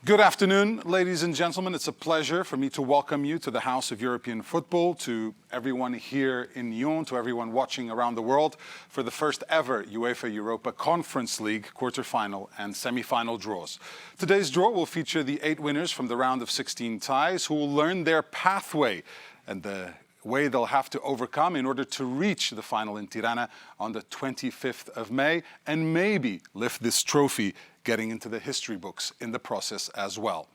Good afternoon, ladies and gentlemen. It's a pleasure for me to welcome you to the House of European Football, to everyone here in Lyon, to everyone watching around the world for the first ever UEFA Europa Conference League quarter-final and semi-final draws. Today's draw will feature the 8 winners from the round of 16 ties who will learn their pathway and the way they'll have to overcome in order to reach the final in Tirana on the 25th of May and maybe lift this trophy, getting into the history books in the process as well.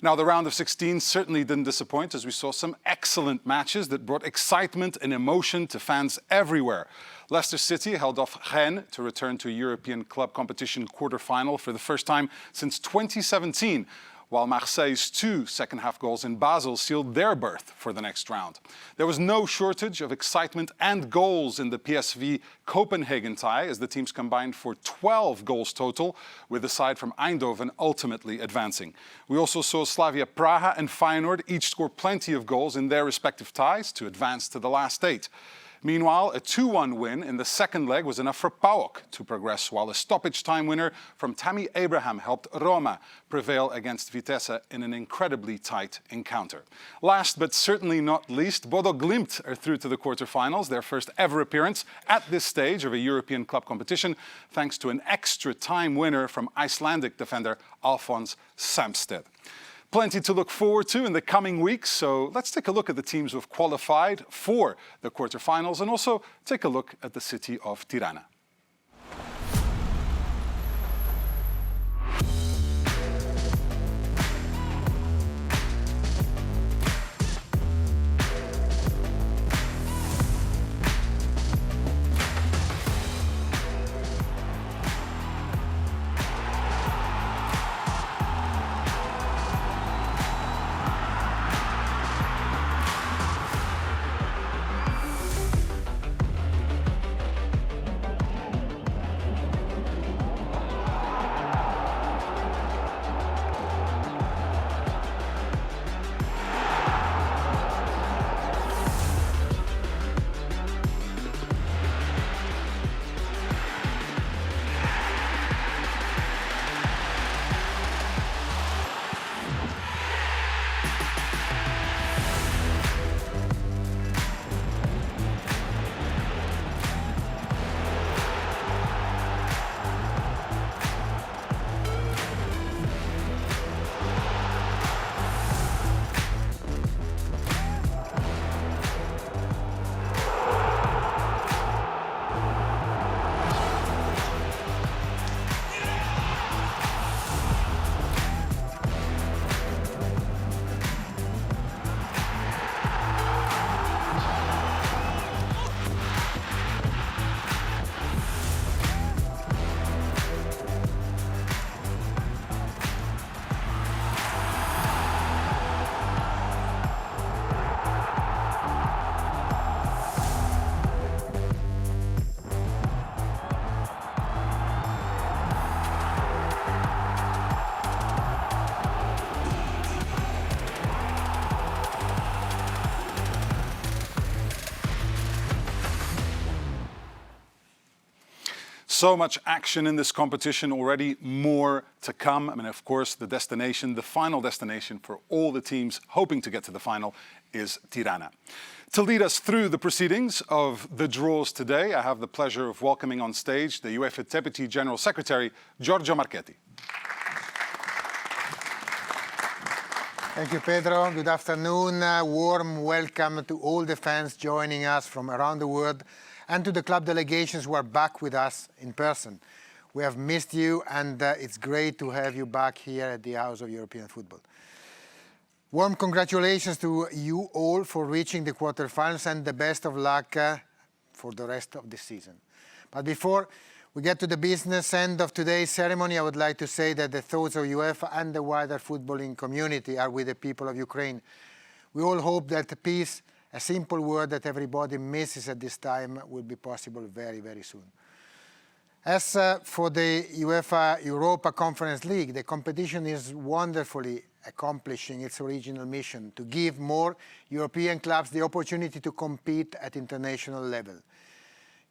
Now, the round of 16 certainly didn't disappoint, as we saw some excellent matches that brought excitement and emotion to fans everywhere. Leicester City held off Rennes to return to a European club competition quarter-final for the first time since 2017, while Marseille's 2 second-half goals in Basel sealed their berth for the next round. There was no shortage of excitement and goals in the PSV Copenhagen tie, as the teams combined for 12 goals total, with the side from Eindhoven ultimately advancing. We also saw Slavia Praha and Feyenoord each score plenty of goals in their respective ties to advance to the last 8. Meanwhile, a 2-1 win in the second leg was enough for PAOK to progress, while a stoppage time winner from Tammy Abraham helped Roma prevail against Vitesse in an incredibly tight encounter. Last but certainly not least, Bodo Glimt are through to the quarterfinals, their first ever appearance at this stage of a European club competition, thanks to an extra time winner from Icelandic defender Alphonse Samsted. Plenty to look forward to in the coming weeks, so let's take a look at the teams who have qualified for the quarterfinals and also take a look at the city of Tirana. So much action in this competition already, more to come. I mean, of course, the destination, the final destination for all the teams hoping to get to the final is Tirana. To lead us through the proceedings of the draws today, I have the pleasure of welcoming on stage the UEFA Deputy General Secretary, Giorgio Marchetti. Thank you, Pedro. Good afternoon. Warm welcome to all the fans joining us from around the world and to the club delegations who are back with us in person. We have missed you, and it's great to have you back here at the House of European Football. Warm congratulations to you all for reaching the quarterfinals, and the best of luck for the rest of the season. But before we get to the business end of today's ceremony, I would like to say that the thoughts of UEFA and the wider footballing community are with the people of Ukraine. We all hope that peace, a simple word that everybody misses at this time, will be possible very, very soon. As for the UEFA Europa Conference League, the competition is wonderfully accomplishing its original mission to give more European clubs the opportunity to compete at international level.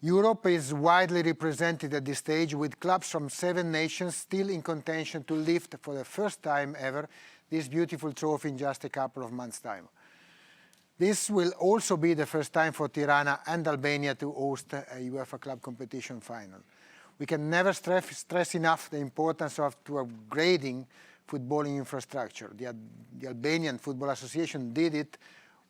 Europe is widely represented at this stage, with clubs from 7 nations still in contention to lift for the first time ever this beautiful trophy in just a couple of months' time. This will also be the first time for Tirana and Albania to host a UEFA Club competition final. We can never stress enough the importance of upgrading footballing infrastructure. The Albanian Football Association did it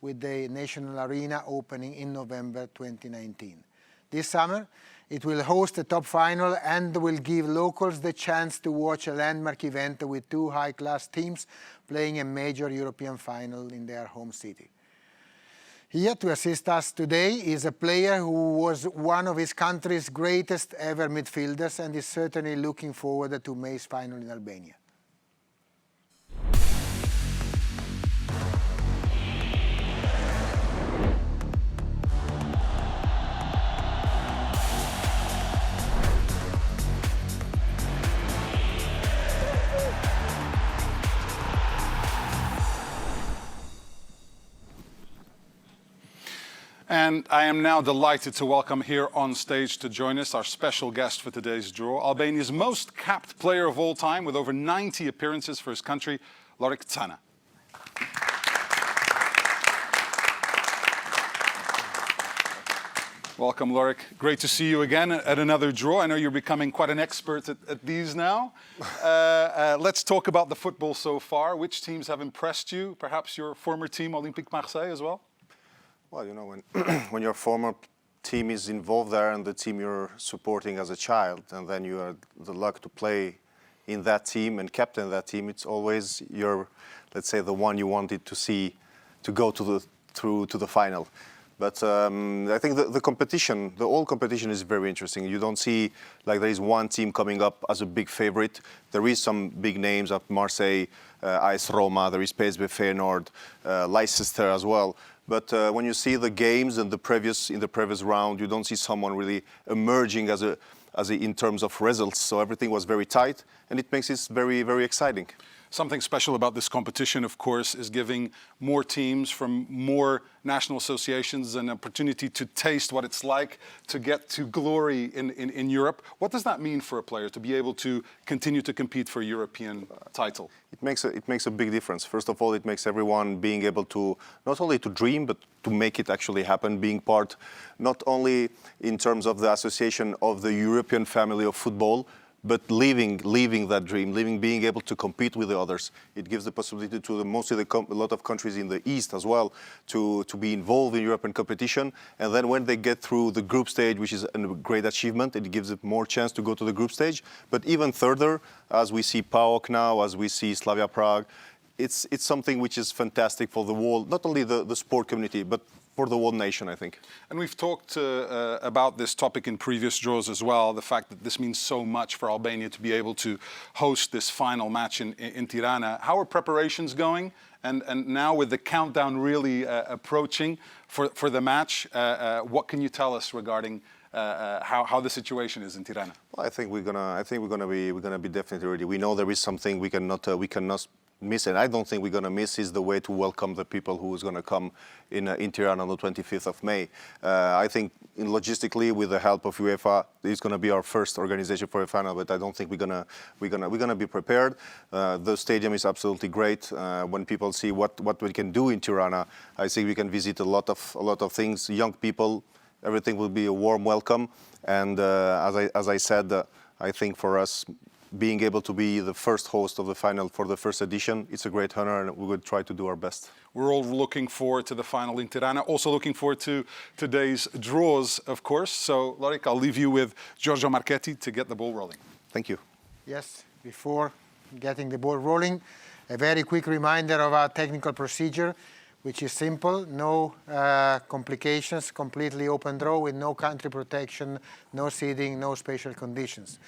with the National Arena opening in November 2019. This summer, it will host a top final and will give locals the chance to watch a landmark event with 2 high-class teams playing a major European final in their home city. Here to assist us today is a player who was one of his country's greatest ever midfielders and is certainly looking forward to May's final in Albania. And I am now delighted to welcome here on stage to join us our special guest for today's draw, Albania's most capped player of all time with over 90 appearances for his country, Lorik Cana. Welcome, Lorik. Great to see you again at another draw. I know you're becoming quite an expert at these now. Let's talk about the football so far. Which teams have impressed you? Perhaps your former team, Olympique Marseille, as well? Well, you know, when your former team is involved there and the team you're supporting as a child, and then you have the luck to play in that team and captain that team, it's always your, let's say, the one you wanted to see to go through to the final. But I think the competition, the whole competition is very interesting. You don't see like there is one team coming up as a big favorite. There is some big names at Marseille, AS Roma, there is PSV Feyenoord, Leicester as well. But when you see the games and in the previous round, you don't see someone really emerging in terms of results. So everything was very tight, and it makes it very, very exciting. Something special about this competition, of course, is giving more teams from more national associations an opportunity to taste what it's like to get to glory in Europe. What does that mean for a player to be able to continue to compete for a European title? It makes a big difference. First of all, it makes everyone being able to not only to dream, but to make it actually happen, being part not only in terms of the association of the European family of football, but living that dream, being able to compete with the others. It gives the possibility to a lot of countries in the East as well to be involved in European competition. And then when they get through the group stage, which is a great achievement, it gives them more chance to go to the group stage. But even further, as we see PAOK now, as we see Slavia Prague, it's something which is fantastic for the whole, not only the sport community, but for the whole nation, I think. And we've talked about this topic in previous draws as well, the fact that this means so much for Albania to be able to host this final match in Tirana. How are preparations going? And now with the countdown really approaching for the match, what can you tell us regarding how the situation is in Tirana? Well, I think we're gonna be definitely ready. We know there is something we cannot miss, and I don't think we're going to miss is the way to welcome the people who is going to come in Tirana on the 25th of May. I think logistically, with the help of UEFA, it's going to be our first organization for a final. But I don't think we're gonna be prepared. The stadium is absolutely great. When people see what we can do in Tirana, I think we can visit a lot of things. Young people, everything will be a warm welcome. And as I said, I think for us, being able to be the first host of the final for the first edition, it's a great honor, and we will try to do our best. We're all looking forward to the final in Tirana, also looking forward to today's draws, of course. So, Lorik, I'll leave you with Giorgio Marchetti to get the ball rolling. Thank you. Yes, before getting the ball rolling, a very quick reminder of our technical procedure, which is simple: no complications, completely open draw with no country protection, no seeding, no special conditions.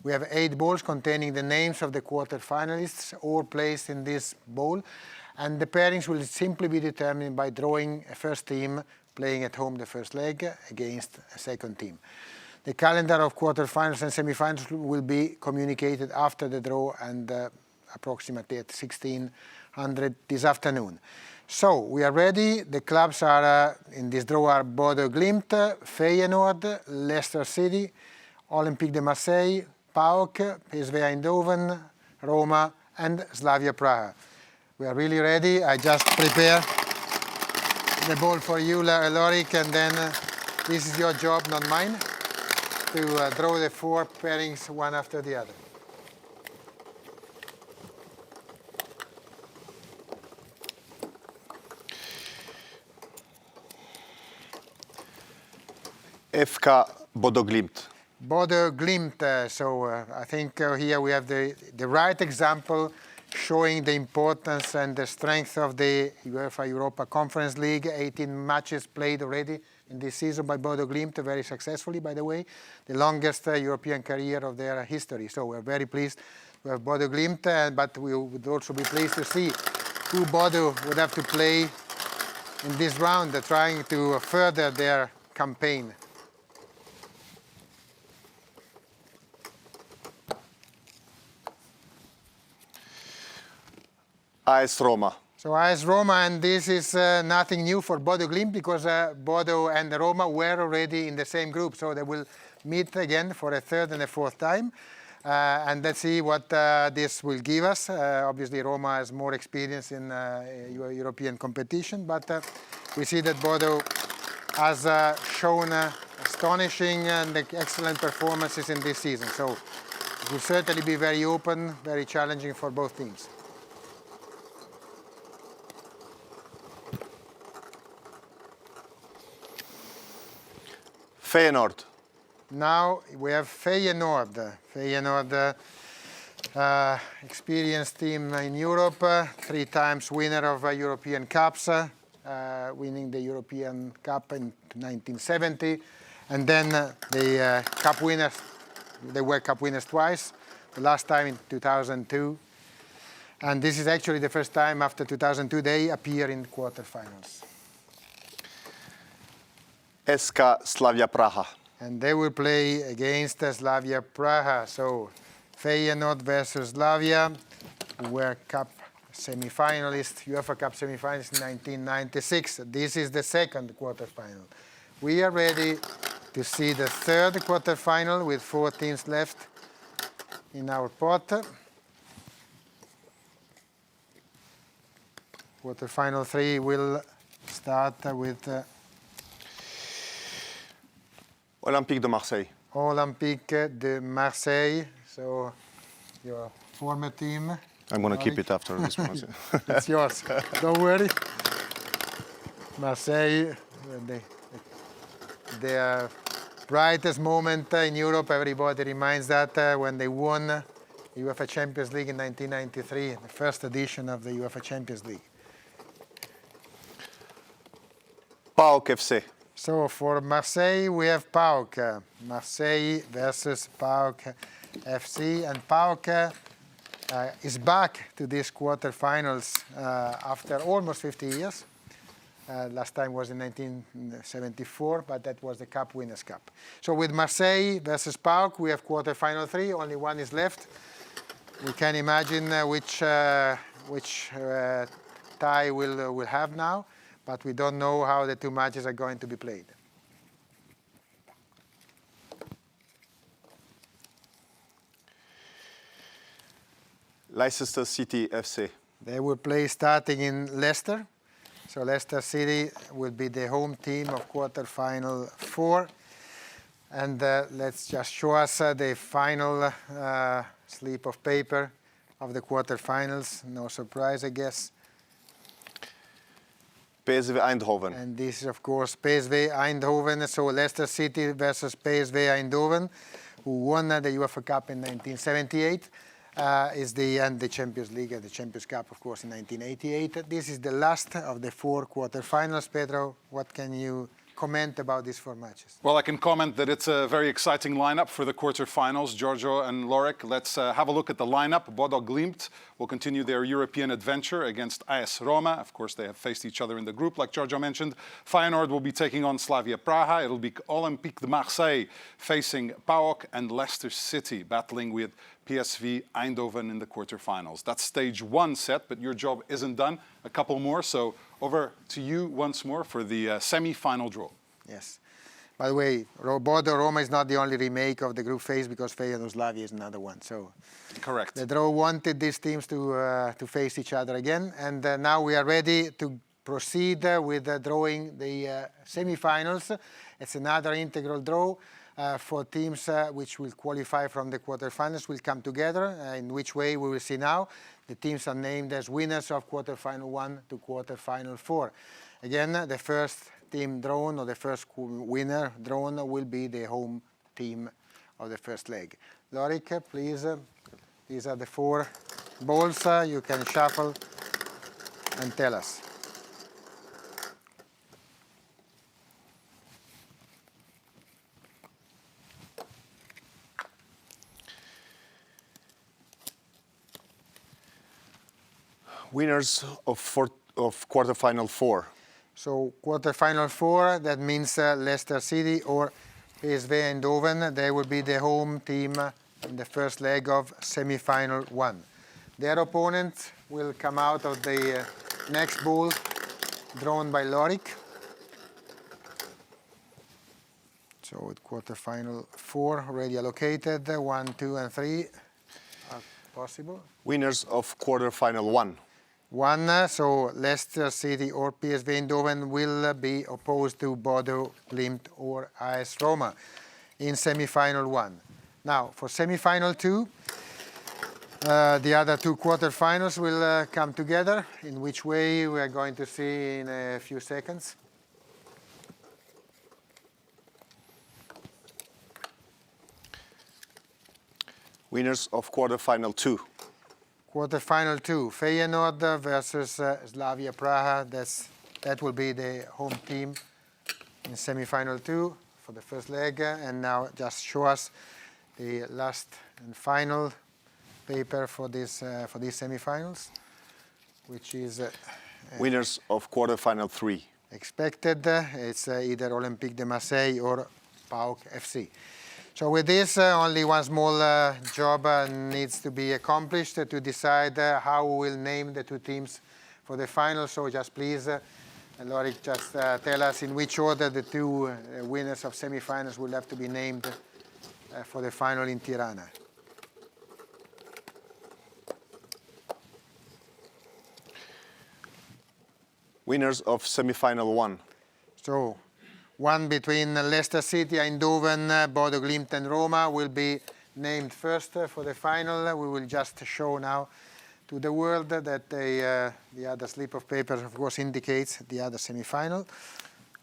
We have 8 balls containing the names of the quarter-finalists, all placed in this bowl, and the pairings will simply be determined by drawing a first team playing at home the first leg against a second team. The calendar of quarter-finals and semi-finals will be communicated after the draw and approximately at 1600 this afternoon. So we are ready. The clubs are in this draw are Bodo Glimt, Feyenoord, Leicester City, Olympique de Marseille, PAOK, PSV Eindhoven, Roma, and Slavia Praha. We are really ready. I just prepare the ball for you, Lorik, and then this is your job, not mine, to draw the 4 pairings one after the other. FK Bodo Glimt. Bodo Glimt, I think here we have the right example showing the importance and the strength of the UEFA Europa Conference League. 18 matches played already in this season by Bodo Glimt, very successfully, by the way. The longest European career of their history. So we're very pleased to have Bodo Glimt, but we would also be pleased to see who Bodo would have to play in this round, trying to further their campaign. AS Roma. So AS Roma, and this is nothing new for Bodo Glimt because Bodo and Roma were already in the same group. So they will meet again for a third and a fourth time. And let's see what this will give us. Obviously, Roma has more experience in European competition, but we see that Bodo has shown astonishing and excellent performances in this season. So it will certainly be very open, very challenging for both teams. Feyenoord. Now we have Feyenoord. Feyenoord, experienced team in Europe, 3 times winner of European Cups, winning the European Cup in 1970. And then the Cup winners, they were Cup winners twice, the last time in 2002. And this is actually the first time after 2002 they appear in quarterfinals. SK Slavia Praha. And they will play against Slavia Praha. So Feyenoord versus Slavia, who were Cup semi-finalists, UEFA Cup semi-finalists in 1996. This is the second quarterfinal. We are ready to see the third quarterfinal with 4 teams left in our pot. Quarterfinal 3 will start with Olympique de Marseille. Olympique de Marseille, so your former team. I'm going to keep it after this one. It's yours, don't worry. Marseille, their brightest moment in Europe, everybody reminds that when they won the UEFA Champions League in 1993, the first edition of the UEFA Champions League. PAOK FC. So for Marseille, we have PAOK. Marseille versus PAOK FC. And PAOK is back to these quarterfinals after almost 50 years. Last time was in 1974, but that was the Cup Winners' Cup. So with Marseille versus PAOK, we have quarterfinal 3. Only one is left. We can imagine which tie we'll have now. But we don't know how the 2 matches are going to be played. Leicester City FC. They will play starting in Leicester. So Leicester City will be the home team of quarterfinal 4. And let's just show us the final slip of paper of the quarterfinals. No surprise, I guess. PSV Eindhoven. And this is, of course, PSV Eindhoven. So Leicester City versus PSV Eindhoven, who won the UEFA Cup in 1978, and the Champions League and the Champions Cup, of course, in 1988. This is the last of the 4 quarterfinals. Pedro, what can you comment about these 4 matches? Well, I can comment that it's a very exciting lineup for the quarterfinals. Giorgio and Lorik, let's have a look at the lineup. Bodo Glimt will continue their European adventure against AS Roma. Of course, they have faced each other in the group, like Giorgio mentioned. Feyenoord will be taking on Slavia Praha. It'll be Olympique de Marseille facing PAOK, and Leicester City battling with PSV Eindhoven in the quarterfinals. That's stage 1 set, but your job isn't done. A couple more, so over to you once more for the semi-final draw. Yes. By the way, Bodo Roma is not the only remake of the group phase, because Feyenoord Slavia is another one. So Correct. the draw wanted these teams to face each other again, and now we are ready to proceed with drawing the semi-finals. It's another integral draw for teams which will qualify from the quarterfinals will come together. In which way we will see now. The teams are named as winners of quarterfinal 1 to quarterfinal 4. Again, the first team drawn, or the first winner drawn, will be the home team of the first leg. Lorik, please. These are the 4 balls. You can shuffle and tell us. Winners of quarterfinal 4. So quarterfinal 4, that means Leicester City or PSV Eindhoven. They will be the home team in the first leg of semi-final 1. Their opponent will come out of the next ball drawn by Lorik. So at quarterfinal 4 already allocated, 1, 2, and 3 are possible. Winners of quarterfinal 1. 1, so Leicester City or PSV Eindhoven will be opposed to Bodo Glimt or AS Roma in semi-final 1. Now, for semi-final 2, the other 2 quarterfinals will come together, in which way we are going to see in a few seconds. Winners of quarterfinal 2. Quarterfinal 2, Feyenoord versus Slavia Praha. That will be the home team in semi-final 2 for the first leg. And now just show us the last and final paper for these semi-finals, which is winners of quarterfinal 3. Expected. It's either Olympique de Marseille or PAOK FC. So with this, only one small job needs to be accomplished to decide how we will name the 2 teams for the final. So just please, Lorik, just tell us in which order the 2 winners of semi-finals will have to be named for the final in Tirana. Winners of semi-final 1. So, one between Leicester City, Eindhoven, Bodo Glimt and Roma will be named first for the final. We will just show now to the world that the other slip of paper, of course, indicates the other semi-final.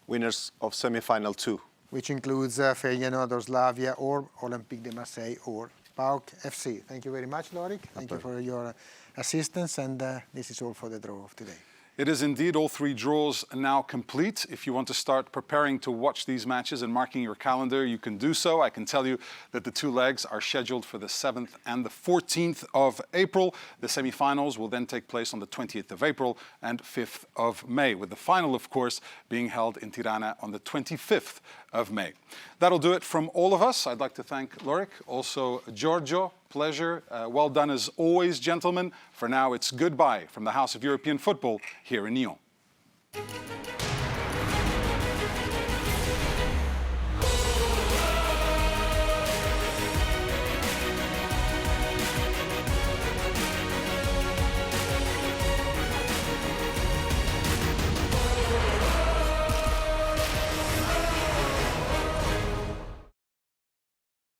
Winners of semi-final 2. Which includes Feyenoord or Slavia or Olympique de Marseille or PAOK FC. Thank you very much, Lorik. Thank you for your assistance, and this is all for the draw of today. It is indeed all 3 draws now complete. If you want to start preparing to watch these matches and marking your calendar, you can do so. I can tell you that the 2 legs are scheduled for the 7th and the 14th of April. The semi-finals will then take place on the 20th of April and 5th of May, with the final, of course, being held in Tirana on the 25th of May. That'll do it from all of us. I'd like to thank Lorik, also Giorgio. Pleasure. Well done as always, gentlemen. For now, it's goodbye from the House of European Football here in Lyon.